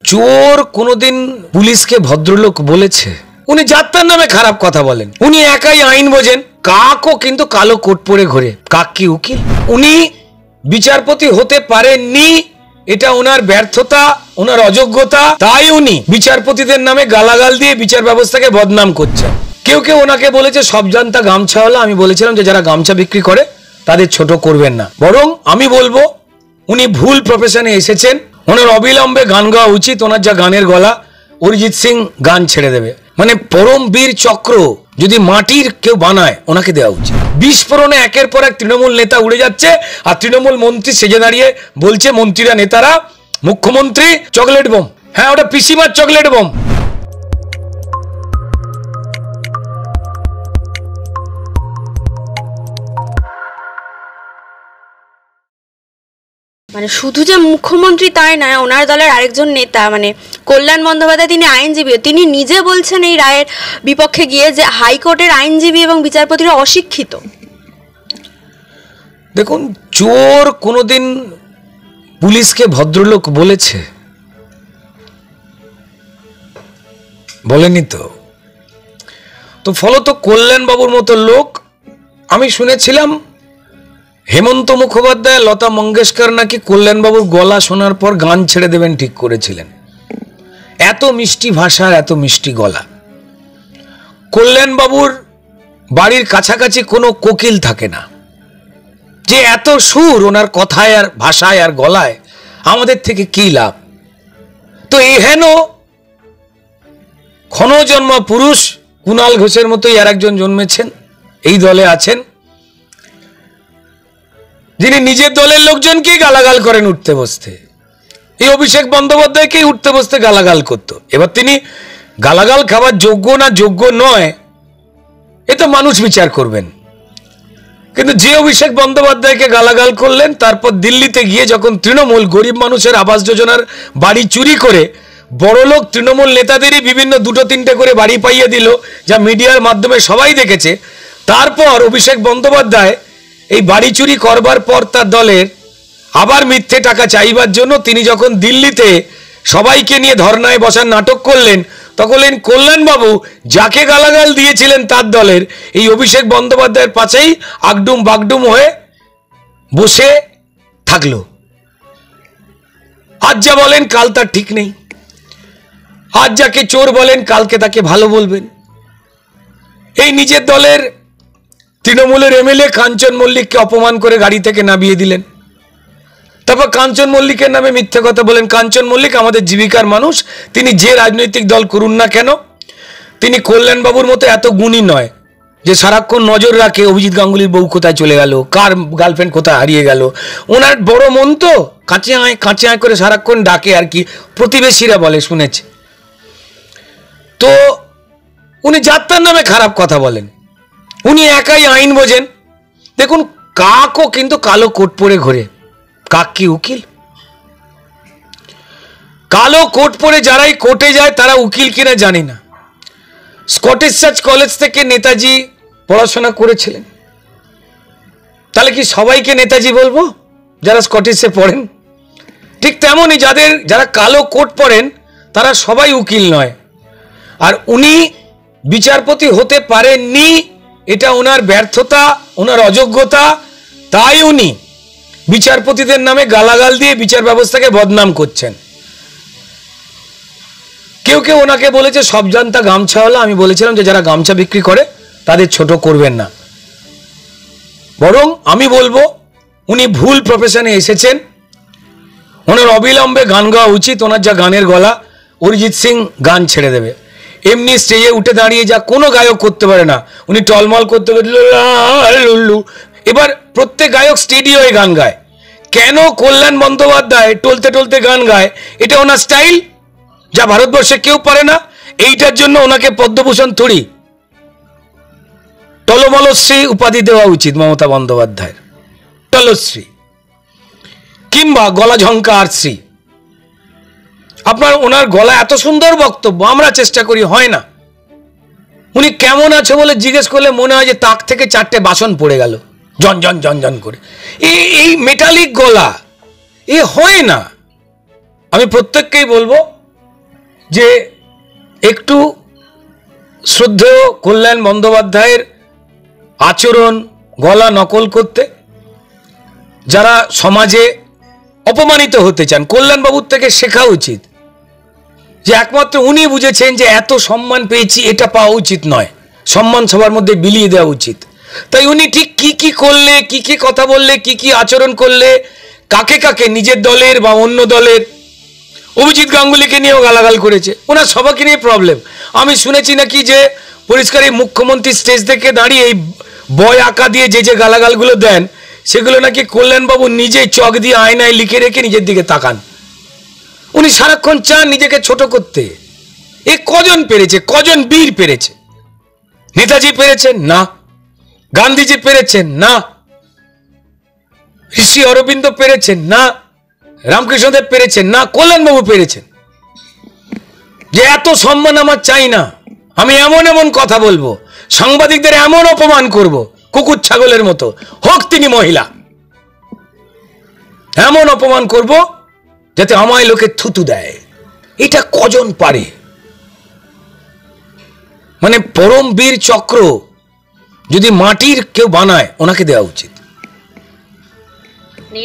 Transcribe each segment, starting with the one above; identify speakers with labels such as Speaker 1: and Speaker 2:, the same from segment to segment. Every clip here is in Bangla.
Speaker 1: চোর কোনোদিন পুলিশকে ভদ্রলোক বলেছে? উনি যাত্রার নামে খারাপ কথা বলেন। উনি একাই আইন বোঝেন। কাকও কিন্তু কালো কোট পরে ঘোরে। কাক কি উকিল? উনি বিচারপতি হতে পারেননি, এটা ওনার ব্যর্থতা, ওনার অযোগ্যতা। তাই উনি বিচারপতিদের নামে গালাগাল দিয়ে বিচার ব্যবস্থাকে বদনাম করছেন। কেউ কেউ ওনাকে বলেছে সব জানতা গামছাওয়ালা। আমি বলেছিলাম যে যারা গামছা বিক্রি করে তাদের ছোট করবেন না, বরং আমি বলবো উনি ভুল প্রফেশনে এসেছেন। ওনার অবিলম্বে গান গাওয়া উচিত। ওনার যা গানের গলা, অরিজিৎ সিং গান ছেড়ে দেবে। মানে পরমবীর চক্র যদি মাটির কেউ বানায়, ওনাকে দেওয়া উচিত। বিস্ফোরণে একের পর এক তৃণমূল নেতা উড়ে যাচ্ছে, আর তৃণমূল মন্ত্রী সেজে দাঁড়িয়ে বলছে মন্ত্রীরা নেতারা মুখ্যমন্ত্রী চকলেট বোম। হ্যাঁ, ওটা পিসিমার চকলেট বোম।
Speaker 2: মানে শুধু যে মুখ্যমন্ত্রী তাই নয়, ওনার দলের আরেকজন নেতা মানে কল্যাণ বন্দ্যোপাধ্যায়, তিনি আইনজীবী। তিনি নিজে বলছেন এই রায়ের বিপক্ষে গিয়ে যে হাইকোর্টের আইনজীবী এবং বিচারপতিরা অশিক্ষিত।
Speaker 1: দেখুন, চোর কোনোদিন পুলিশকে ভদ্রলোক বলেছে? বলেনি তো ফলত কল্যাণবাবুর মতো লোক, আমি শুনেছিলাম হেমন্ত মুখোপাধ্যায়, লতা মঙ্গেশকর নাকি কল্যাণবাবুর গলা শোনার পর গান ছেড়ে দেবেন ঠিক করেছিলেন। এত মিষ্টি ভাষার, এত মিষ্টি গলা। কল্যাণবাবুর বাড়ির কাছাকাছি কোনো কোকিল থাকে না, যে এত সুর ওনার কথায় আর ভাষায় আর গলায়, আমাদের থেকে কি লাভ? তো এহেন ক্ষণজন্ম পুরুষ কুণাল ঘোষের মতোই আর একজন জন্মেছেন, এই দলে আছেন, যিনি নিজের দলের লোকজনকেই গালাগাল করেন উঠতে বসতে। এই অভিষেক বন্দ্যোপাধ্যায়কেই উঠতে বসতে গালাগাল করত। এবার তিনি গালাগাল খাবার যোগ্য না যোগ্য নয়, এ তো মানুষ বিচার করবেন। কিন্তু যে অভিষেক বন্দ্যোপাধ্যায়কে গালাগাল করলেন, তারপর দিল্লিতে গিয়ে যখন তৃণমূল গরিব মানুষের আবাস যোজনার বাড়ি চুরি করে বড়লোক তৃণমূল নেতাদেরই বিভিন্ন দুটো তিনটে করে বাড়ি পাইয়ে দিল, যা মিডিয়ার মাধ্যমে সবাই দেখেছে, তারপর অভিষেক বন্দ্যোপাধ্যায় এই বাড়ি চুরি করবার পর তার দলের আবার মিথ্যে টাকা চাইবার জন্য তিনি যখন দিল্লিতে সবাইকে নিয়ে ধর্নায় বসার নাটক করলেন, তখন কল্যাণবাবু যাকে গালাগাল দিয়েছিলেন তার দলের এই অভিষেক বন্দ্যোপাধ্যায়ের পাশেই আগডুম বাগডুম হয়ে বসে থাকলো। আজ যা বলেন কাল তার ঠিক নেই। আজ যাকে চোর বলেন কালকে তাকে ভালো বলবেন। এই নিজের দলের তৃণমূলের এমএলএ কাঞ্চন মল্লিককে অপমান করে গাড়ি থেকে নামিয়ে দিলেন। তারপর কাঞ্চন মল্লিকের নামে মিথ্যে কথা বলেন। কাঞ্চন মল্লিক আমাদের জীবিকার মানুষ, তিনি যে রাজনৈতিক দল করুন না কেন, তিনি কল্যাণবাবুর মতো এত গুণী নয় যে সারাক্ষণ নজর রাখে অভিজিৎ গাঙ্গুলির বউ কোথায় চলে গেল, কার গার্লফ্রেন্ড কোথায় হারিয়ে গেল। ওনার বড় মন তো, কাঁচে আয় করে সারাক্ষণ ডাকে আর কি, প্রতিবেশীরা বলে শুনেছে। তো উনি যাত্রার নামে খারাপ কথা বলেন। উনি একাই আইন বোঝেন। দেখুন, কাকও কিন্তু কালো কোট পরে ঘোরে। কাক কি উকিল? কালো কোট পরে যারাই কোর্টে যায় তারা উকিল কিনা জানি না। স্কটিশ চার্চ কলেজ থেকে নেতাজি পড়াশোনা করেছিলেন, তাহলে কি সবাইকে নেতাজি বলবো যারা স্কটিশে পড়েন? ঠিক তেমনই যারা কালো কোট পরেন তারা সবাই উকিল নয়। আর উনি বিচারপতি হতে পারেননি, এটা ওনার ব্যর্থতা, ওনার অযোগ্যতা। তাই উনি বিচারপতিদের নামে গালাগাল দিয়ে বিচার ব্যবস্থাকে বদনাম করছেন। কেউ কেউ ওনাকে বলেছে সব জানতা গামছাওয়ালা। আমি বলেছিলাম যে যারা গামছা বিক্রি করে তাদের ছোট করবেন না, বরং আমি বলবো উনি ভুল প্রফেশনে এসেছেন। ওনার অবিলম্বে গান গাওয়া উচিত। ওনার যা গানের গলা, অরিজিৎ সিং গান ছেড়ে দেবে। এমনি স্টেজে উঠে দাঁড়িয়ে যা কোনো গায়ক করতে পারে না, উনি টলমল করতে লুল্লু। এবার প্রত্যেক গায়ক স্টেডিওয়ে গান গায়, কেন কল্যাণ বন্দ্যোপাধ্যায় টলতে টলতে গান গায়? এটা ওনার স্টাইল, যা ভারতবর্ষে কেউ পারে না। এইটার জন্য ওনাকে পদ্মভূষণ থুড়ি টলমলশ্রী উপাধি দেওয়া উচিত মমতা বন্দ্যোপাধ্যায়ের, টলশ্রী কিংবা গলা ঝঙ্কার শ্রী। আপনার ওনার গলা এত সুন্দর বক্তব্য আমরা চেষ্টা করি, হয় না। উনি কেমন আছে বলে জিজ্ঞেস করলে মনে হয় যে তাক থেকে 4টে বাসন পড়ে গেল জন জন জন জন করে। এই মেটালিক গলা এ হয় না। আমি প্রত্যেককেই বলবো যে একটু শ্রদ্ধেয় কল্যাণ বন্দ্যোপাধ্যায়ের আচরণ গলা নকল করতে, যারা সমাজে অপমানিত হতে চান কল্যাণবাবুর থেকে শেখা উচিত যে একমাত্র উনি বুঝেছেন যে এত সম্মান পেয়েছি, এটা পাওয়া উচিত নয়, সম্মান সবার মধ্যে বিলিয়ে দেওয়া উচিত। তাই উনি ঠিক কি কি করলে, কি কি কথা বললে, কি কি আচরণ করলে, কাকে কাকে নিজের দলের বা অন্য দলের, অভিজিৎ গাঙ্গুলিকে নিয়েও গালাগাল করেছে। ওনার সবাইকে নিয়ে প্রবলেম। আমি শুনেছি নাকি যে পরিষ্কার এই মুখ্যমন্ত্রী স্টেজ থেকে দাঁড়িয়ে এই বয় আঁকা দিয়ে যে যে গালাগালগুলো দেন সেগুলো নাকি কল্যাণবাবু নিজেই চক দিয়ে আয়নায় লিখে রেখে নিজের দিকে তাকান। উনি সারাক্ষণ চান নিজেকে ছোট করতে। এ কজন পেরেছে? কজন বীর পেরেছে? নেতাজি পেরেছেন না, গান্ধীজি পেরেছেন না, ঋষি অরবিন্দ পেরেছেন না, রামকৃষ্ণদেব পেরেছেন না, কল্যাণবাবু পেরেছেন। যে এত সম্মান আমার চাই না, আমি এমন এমন কথা বলবো, সাংবাদিকদের এমন অপমান করব কুকুর ছাগলের মতো, হোক তিনি মহিলা, এমন অপমান করব যাতে আমায় লোকে থুতু দেয়। এটা কজন পারে? মানে পরম বীর চক্র যদি মাটির কেউ বানায়, ওনাকে দেওয়া উচিত।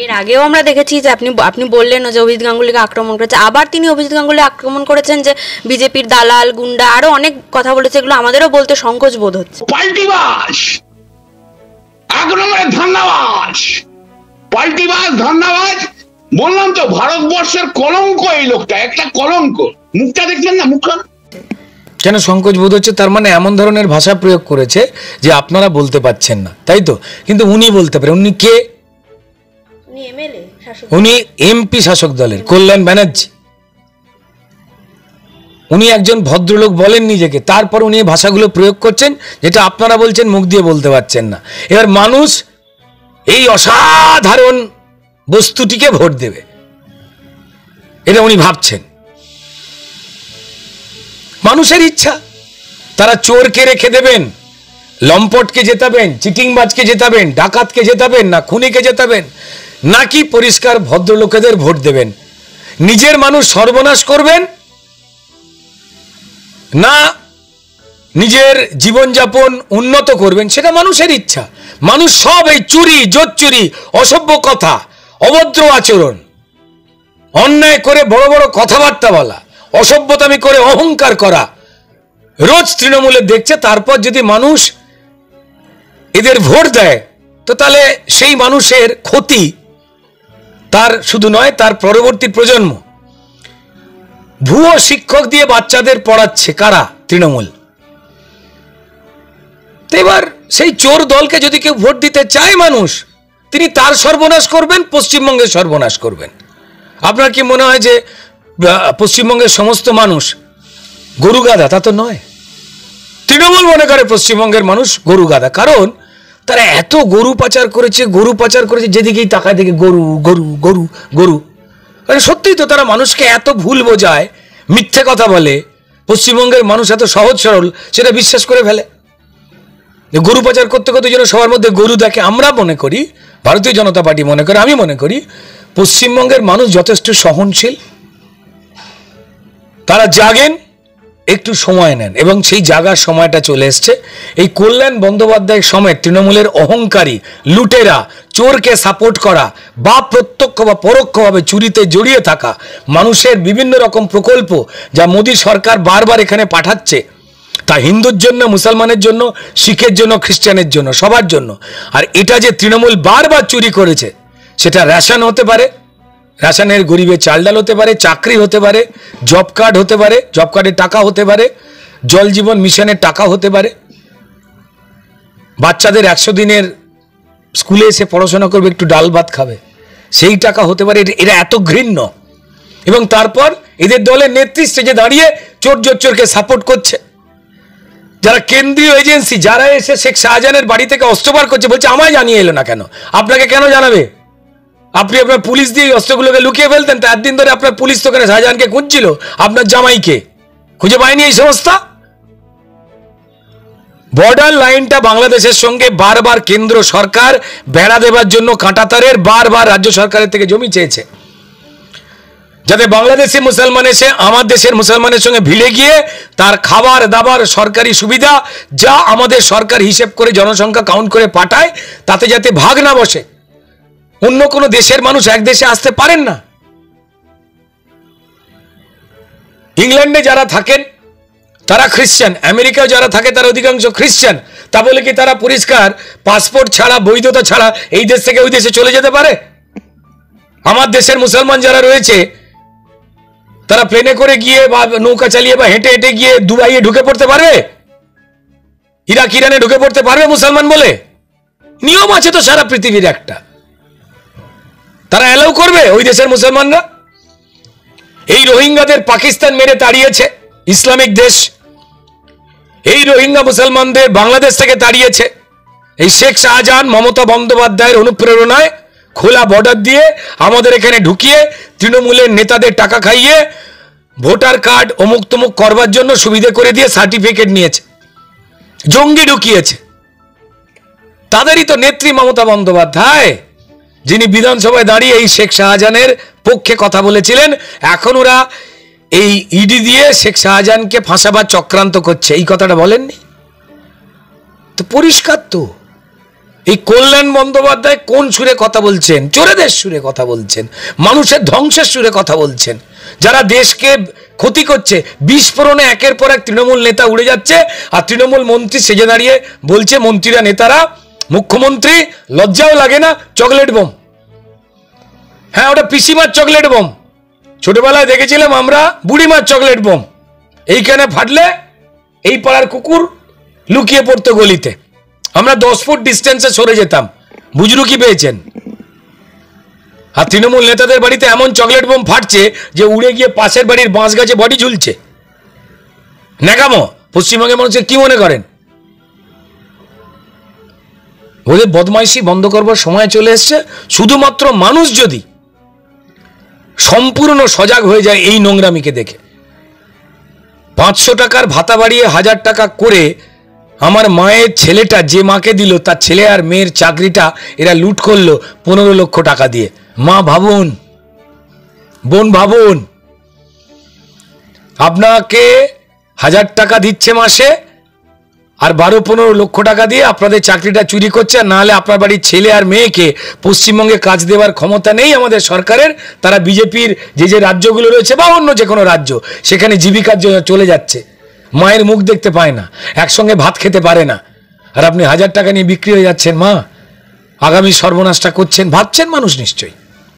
Speaker 2: এর আগেও আমরা দেখেছি যে আপনি বললেন যে অভিজিৎ গাঙ্গুলিকে আক্রমণ করেছে, আবার তিনি অভিজিৎ গাঙ্গুলি আক্রমণ করেছেন যে বিজেপির দালাল গুন্ডা, আরো অনেক কথা বলেছে। এগুলো আমাদেরও বলতে সংকোচ বোধ হচ্ছে।
Speaker 3: পাল্টিবাজ, এক নম্বরে ধান্দাবাজ, পাল্টিবাজ, ধান্দাবাজ। বললাম তো ভারতবর্ষের কলঙ্ক এই লোকটা, একটা কলঙ্ক। মুখটা দেখছেন না? মুখটা
Speaker 1: কেন সংকোচ বোধ হচ্ছে? তার মানে এমন ধরনের ভাষা প্রয়োগ করেছে যে আপনারা বলতে পারছেন না, তাই তো? কিন্তু উনি বলতে পারেন। উনি কে? উনি এমপি শাসক দলের কল্যাণ ব্যানার্জি। উনি একজন ভদ্রলোক বলেন নিজেকে, তারপর উনি ভাষাগুলো প্রয়োগ করছেন যেটা আপনারা বলছেন মুখ দিয়ে বলতে পারছেন না। এবার মানুষ এই অসাধারণ বস্তুটিকে ভোট দেবে, এটা উনি ভাবছেন। মানুষের ইচ্ছা, তারা চোরকে রেখে দেবেন, লম্পটকে জেতাবেন, চিটিংবাজকে জেতাবেন, ডাকাতকে জেতাবেন, না খুনিকে জেতাবেন, নাকি পরিষ্কার ভদ্রলোকেদের ভোট দেবেন? নিজের মানুষ সর্বনাশ করবেন, না নিজের জীবনযাপন উন্নত করবেন, সেটা মানুষের ইচ্ছা। মানুষ সব এই চুরি, জোচ্চুরি, অসভ্য কথা, অভদ্র আচরণ, অন্যায় করে বড় বড় কথাবার্তা বলা, অসভ্যতামি করে অহংকার করা রোজ তৃণমূলে দেখছে। তারপর যদি মানুষ এদের ভোট দেয়, তো তাহলে সেই মানুষের ক্ষতি তার শুধু নয়, তার পরবর্তী প্রজন্ম। ভুয়ো শিক্ষক দিয়ে বাচ্চাদের পড়াচ্ছে কারা? তৃণমূল। এবার সেই চোর দলকে যদি কেউ ভোট দিতে চায় মানুষ, তিনি তার সর্বনাশ করবেন, পশ্চিমবঙ্গের সর্বনাশ করবেন। আপনার কি মনে হয় যে পশ্চিমবঙ্গের সমস্ত মানুষ গরু গাধা? তা তো নয়। তৃণমূল মনে করে পশ্চিমবঙ্গের মানুষ গরু গাধা, কারণ তারা এত গরু পাচার করেছে, গরু পাচার করেছে, যেদিকেই তাকায় দেখে গরু গরু গরু গরু। মানে সত্যিই তো তারা মানুষকে এত ভুল বোঝায়, মিথ্যে কথা বলে, পশ্চিমবঙ্গের মানুষ এত সহজ সরল সেটা বিশ্বাস করে ফেলে। গরু পাচার করতে করতে যেন সবার মধ্যে গরু দেখে। আমরা মনে করি, ভারতীয় জনতা পার্টি মনে করে, আমি মনে করি পশ্চিমবঙ্গের মানুষ যথেষ্ট সহনশীল, তারা জাগেন, একটু সময় নেন, এবং সেই জাগার সময়টা চলে এসছে। এই কল্যাণ বন্দ্যোপাধ্যায় সমেত তৃণমূলের অহংকারী লুটেরা, চোরকে সাপোর্ট করা বা প্রত্যক্ষ বা পরোক্ষভাবে চুরিতে জড়িয়ে থাকা মানুষের বিভিন্ন রকম প্রকল্প যা মোদী সরকার বারবার এখানে পাঠাচ্ছে, তা হিন্দুর জন্য, মুসলমানের জন্য, শিখের জন্য, খ্রিস্টানের জন্য, সবার জন্য। আর এটা যে তৃণমূল বারবার চুরি করেছে, সেটা রেশন হতে পারে, রেশনের গরিবের চাল ডাল হতে পারে, চাকরি হতে পারে, জব কার্ড হতে পারে, জব কার্ডের টাকা হতে পারে, জল জীবন মিশনের টাকা হতে পারে, বাচ্চাদের 100 দিনের স্কুলে এসে পড়াশোনা করবে, একটু ডাল ভাত খাবে, সেই টাকা হতে পারে। এরা এত ঘৃণ্য, এবং তারপর এদের দলের নেতৃত্বে যে দাঁড়িয়ে চোর জোচ্চোরকে সাপোর্ট করছে। যারা কেন্দ্রীয় এজেন্সি, যারা এসে শেখ শাহজাহানের বাড়ি থেকে অস্ত্র বার করছে, বলছে আমায় জানিয়ে এলো না কেন? আপনাকে কেন জানাবে? আপনি আপনার পুলিশ দিয়ে অস্ত্রগুলোকে লুকিয়ে ফেলতেন। তো একদিন ধরে আপনার পুলিশ তো কেন শাহজাহানকে খুঁজছিল, আপনার জামাইকে খুঁজে পায়নি এই সংস্থা? বর্ডার লাইনটা বাংলাদেশের সঙ্গে বারবার কেন্দ্র সরকার বেড়া দেবার জন্য কাঁটাতারের বারবার রাজ্য সরকারের থেকে জমি চেয়েছে, যাতে বাংলাদেশি মুসলমান এসে আমার দেশের মুসলমানের সঙ্গে ভিড়ে গিয়ে তার খাবার দাবার সরকারি সুবিধা যা আমাদের সরকার হিসেব করে জনসংখ্যা কাউন্ট করে পাঠায় তাতে যাতে ভাগ না বসে। অন্য কোনো দেশের মানুষ এক দেশে আসতে পারেন না। ইংল্যান্ডে যারা থাকেন তারা খ্রিস্টান, আমেরিকায় যারা থাকে তারা অধিকাংশ খ্রিস্টান। তা বলে কি তারা পরিষ্কার পাসপোর্ট ছাড়া, বৈধতা ছাড়া এই দেশ থেকে ওই দেশে চলে যেতে পারে? আমার দেশের মুসলমান যারা রয়েছে তারা প্লেনে করে গিয়ে বা নৌকা চালিয়ে বা হেঁটে হেঁটে গিয়ে দুবাইয়ে ঢুকে পড়তে পারবে? ইরাক ইরানে ঢুকে পড়তে পারবে মুসলমান বলে? নিয়ম আছে তো সারা পৃথিবীর একটা, তারা অ্যালাউ করবে ওই দেশের মুসলমানরা? এই রোহিঙ্গাদের পাকিস্তান মেরে তাড়িয়েছে, ইসলামিক দেশ। এই রোহিঙ্গা মুসলমানদের বাংলাদেশ থেকে তাড়িয়েছে এই শেখ শাহজাহান মমতা বন্দ্যোপাধ্যায়ের অনুপ্রেরণায়। খোলা বর্ডার দিয়ে আমাদের এখানে ঢুকিয়ে তৃণমূলের নেতাদের টাকা খাইয়ে ভোটার কার্ড অমুক তমুক করবার জন্য সুবিধা করে দিয়ে সার্টিফিকেট নিয়েছে, জঙ্গি ঢুকিয়েছে। তাদেরই তো নেত্রী মমতা বন্দ্যোপাধ্যায়, যিনি বিধানসভায় দাঁড়িয়ে এই শেখ শাহজাহানের পক্ষে কথা বলেছিলেন। এখন ওরা এই ইডি দিয়ে শেখ শাহজাহানকে ফাঁসাবার চক্রান্ত করছে, এই কথাটা বলেননি তো? পরিষ্কার তো। এই কল্যাণ বন্দ্যোপাধ্যায় কোন সুরে কথা বলছেন? চোরেদের সুরে কথা বলছেন, মানুষের ধ্বংসের সুরে কথা বলছেন। যারা দেশকে ক্ষতি করছে, বিস্ফোরণে একের পর এক তৃণমূল নেতা উড়ে যাচ্ছে, আর তৃণমূল মন্ত্রী সেজে দাঁড়িয়ে বলছে, মন্ত্রীরা নেতারা, মুখ্যমন্ত্রী লজ্জাও লাগে না, চকলেট বোম। হ্যাঁ, ওটা পিসিমার চকলেট বোম। ছোটবেলায় দেখেছিলাম আমরা বুড়িমার চকলেট বোম। এইখানে ফাটলে এই পাড়ার কুকুর লুকিয়ে পড়তো গলিতে, আমরা 10 ফুট ডিস্টেন্সে সরে যেতাম। বুজরুকি পেয়েছেন? আর তৃণমূল নেতাদের বাড়িতে এমন চকলেট বোম ফাটছে যে উড়ে গিয়ে পাশের বাড়ির বাঁশ গাছে বডি ঝুলছে। ন্যাকামো। পশ্চিমবঙ্গের মানুষের কি মনে করেন? ওদের বদমাইশি বন্ধ করবার সময় চলে এসছে। শুধুমাত্র মানুষ যদি সম্পূর্ণ সজাগ হয়ে যায় এই নোংরামিকে দেখে, 500 টাকার ভাতা বাড়িয়ে 1000 টাকা করে আমার মায়ের ছেলেটা, যে মাকে দিল তার ছেলে আর মেয়ের চাকরিটা এরা লুট করলো 15 লক্ষ টাকা দিয়ে। মা ভাবুন, বোন ভাবুন, আপনাকে 1000 টাকা দিচ্ছে মাসে, আর 12-15 লক্ষ টাকা দিয়ে আপনাদের চাকরিটা চুরি করছে। আর নাহলে আপনার বাড়ির ছেলে আর মেয়েকে পশ্চিমবঙ্গে কাজ দেওয়ার ক্ষমতা নেই আমাদের সরকারের। তারা বিজেপির যে রাজ্যগুলো রয়েছে বা অন্য যে কোনো রাজ্য, সেখানে জীবিকার জন্য চলে যাচ্ছে। মায়ের মুখ দেখতে পায় না, একসঙ্গে ভাত খেতে পারে না, আর আপনি 1000 টাকা নিয়ে বিক্রি হয়ে যাচ্ছেন। মা, আগামী সর্বনাশটা করছেন, ভাবছেন মানুষ নিশ্চয়ই।